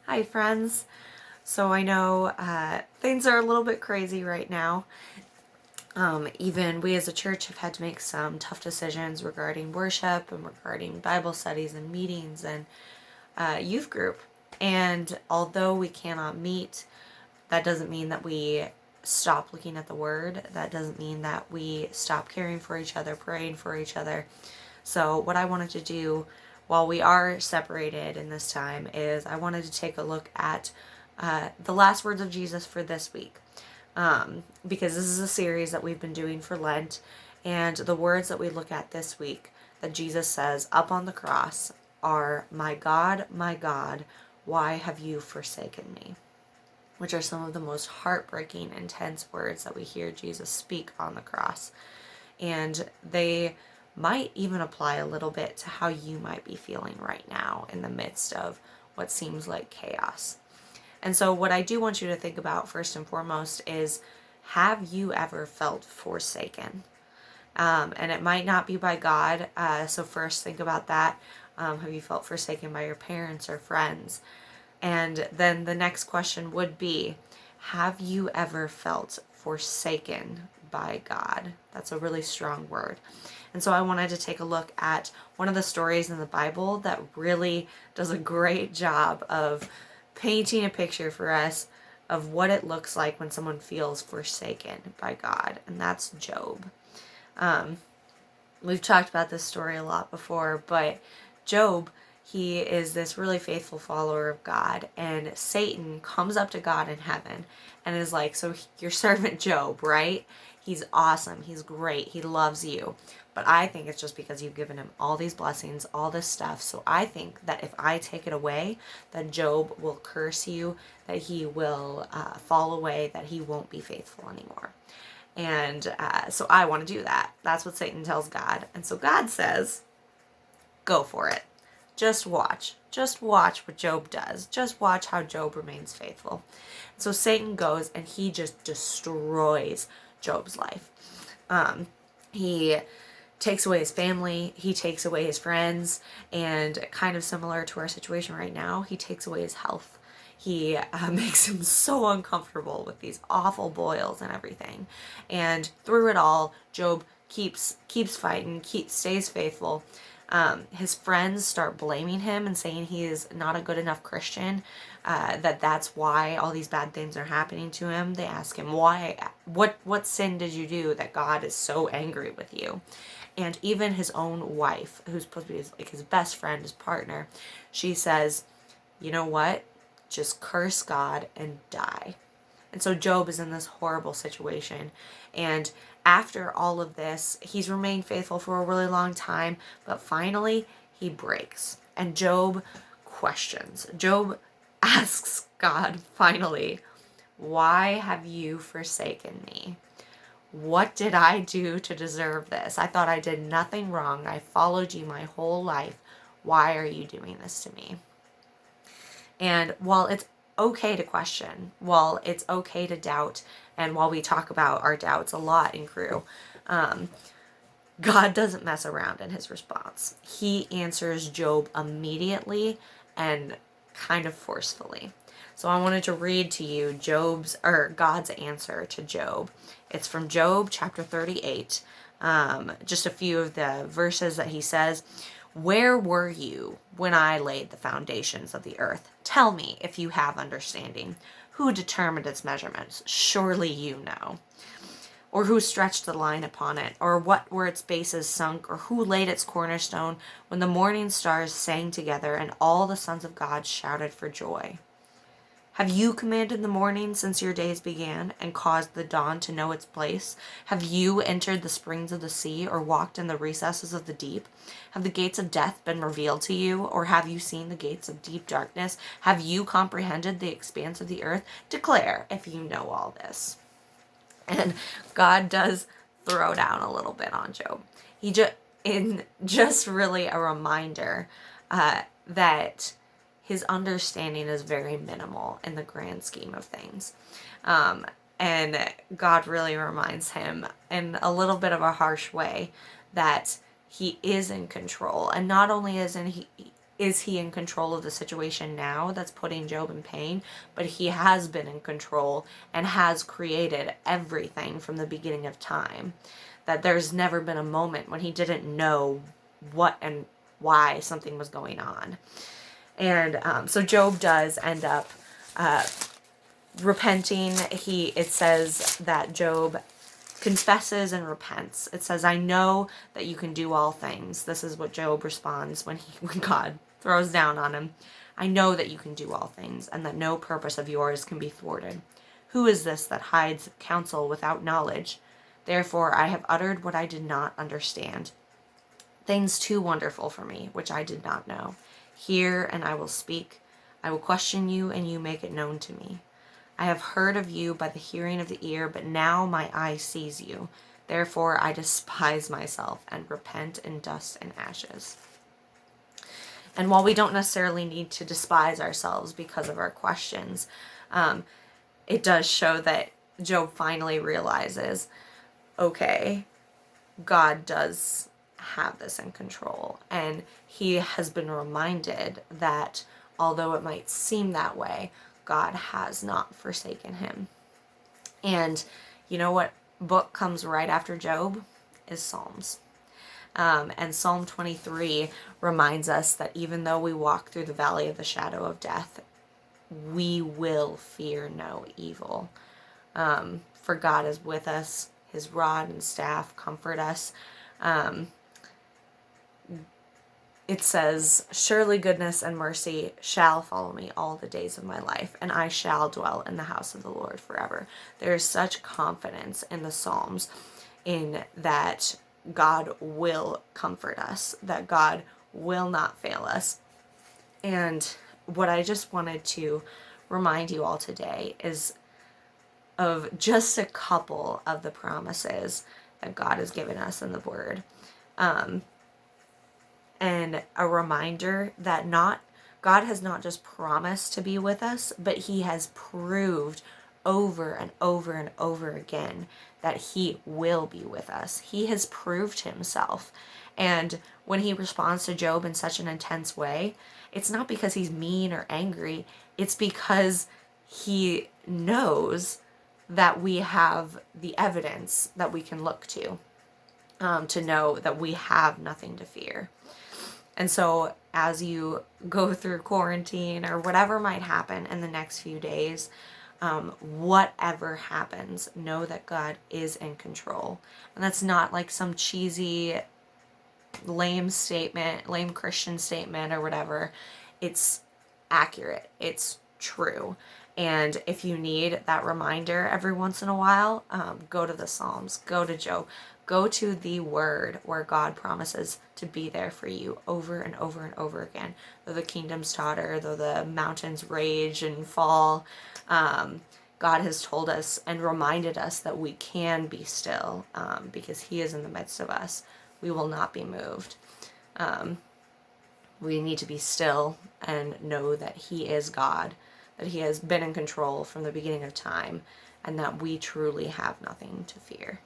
Hi, friends. So I know things are a little bit crazy right now. Even we as a church have had to make some tough decisions regarding worship and regarding Bible studies and meetings and youth group. And although we cannot meet, that doesn't mean that we stop looking at the Word. That doesn't mean that we stop caring for each other, praying for each other. So, what I wanted to do while we are separated in this time is I wanted to take a look at the last words of Jesus for this week. Because this is a series that we've been doing for Lent, and the words that we look at this week that Jesus says up on the cross are, my God, why have you forsaken me?" Which are some of the most heartbreaking, intense words that we hear Jesus speak on the cross. And they might even apply a little bit to how you might be feeling right now in the midst of what seems like chaos. And so, what I do want you to think about first and foremost is, have you ever felt forsaken? And it might not be by God. So, first, think about that. Have you felt forsaken by your parents or friends? And then the next question would be, have you ever felt forsaken by God? That's a really strong word. And so I wanted to take a look at one of the stories in the Bible that really does a great job of painting a picture for us of what it looks like when someone feels forsaken by God, and that's Job. We've talked about this story a lot before, but Job, he is this really faithful follower of God, and Satan comes up to God in heaven and is like, "So your servant Job, right? He's awesome. He's great. He loves you. But I think it's just because you've given him all these blessings, all this stuff. So I think that if I take it away, that Job will curse you, that he will fall away, that he won't be faithful anymore." And so I want to do that. That's what Satan tells God. And so God says, "Go for it. Just watch. Just watch what Job does. Just watch how Job remains faithful." So Satan goes and he just destroys Job's life. He takes away his family, he takes away his friends, and kind of similar to our situation right now, he takes away his health. He makes him so uncomfortable with these awful boils and everything. And through it all, Job keeps fighting, stays faithful. His friends start blaming him and saying he is not a good enough Christian, that's why all these bad things are happening to him. They ask him, what sin did you do that God is so angry with you? And even his own wife, who's supposed to be his best friend, his partner, she says, "You know what? Just curse God and die." And so Job is in this horrible situation. And after all of this, he's remained faithful for a really long time, but finally he breaks. And Job questions. Job asks God finally, "Why have you forsaken me? What did I do to deserve this? I thought I did nothing wrong. I followed you my whole life. Why are you doing this to me?" And while it's okay to question, while it's okay to doubt, and while we talk about our doubts a lot in Crew, God doesn't mess around in his response. He answers Job immediately and kind of forcefully. So I wanted to read to you God's answer to Job. It's from Job chapter 38. Just a few of the verses that he says. "Where were you when I laid the foundations of the earth? Tell me if you have understanding. Who determined its measurements? Surely you know. Or who stretched the line upon it? Or what were its bases sunk? Or who laid its cornerstone when the morning stars sang together and all the sons of God shouted for joy? Have you commanded the morning since your days began, and caused the dawn to know its place? Have you entered the springs of the sea, or walked in the recesses of the deep? Have the gates of death been revealed to you, or have you seen the gates of deep darkness? Have you comprehended the expanse of the earth? Declare if you know all this." And God does throw down a little bit on Job. Just really a reminder that his understanding is very minimal in the grand scheme of things. And God really reminds him in a little bit of a harsh way that he is in control. And not only is he in control of the situation now that's putting Job in pain? But he has been in control and has created everything from the beginning of time. That there's never been a moment when he didn't know what and why something was going on. And so Job does end up repenting. It says that Job confesses and repents. It says, I know that you can do all things. This is what Job responds when God throws down on him. I know that you can do all things, and that no purpose of yours can be thwarted. Who is this that hides counsel without knowledge? Therefore I have uttered what I did not understand, things too wonderful for me, which I did not know. Hear, and I will speak. I will question you, and you make it known to me. I have heard of you by the hearing of the ear, but now my eye sees you. Therefore I despise myself and repent in dust and ashes. And while we don't necessarily need to despise ourselves because of our questions, it does show that Job finally realizes, okay, God does have this in control. And he has been reminded that although it might seem that way, God has not forsaken him. And you know what book comes right after Job? Is Psalms. And Psalm 23 reminds us that even though we walk through the valley of the shadow of death, we will fear no evil. For God is with us. His rod and staff comfort us. It says, surely goodness and mercy shall follow me all the days of my life, and I shall dwell in the house of the Lord forever. There is such confidence in the Psalms in that God will comfort us, that God will not fail us. And what I just wanted to remind you all today is of just a couple of the promises that God has given us in the Word. And a reminder that God has not just promised to be with us, but he has proved over and over and over again that he will be with us. He has proved himself. And when he responds to Job in such an intense way, it's not because he's mean or angry. It's because he knows that we have the evidence that we can look to know that we have nothing to fear. And so as you go through quarantine or whatever might happen in the next few days, whatever happens, know that God is in control. And that's not like some cheesy, lame Christian statement or whatever. It's accurate. It's true. And if you need that reminder every once in a while, go to the Psalms, go to Job, go to the Word where God promises to be there for you over and over and over again. Though the kingdoms totter, though the mountains rage and fall, God has told us and reminded us that we can be still because he is in the midst of us. We will not be moved. We need to be still and know that he is God, that he has been in control from the beginning of time, and that we truly have nothing to fear.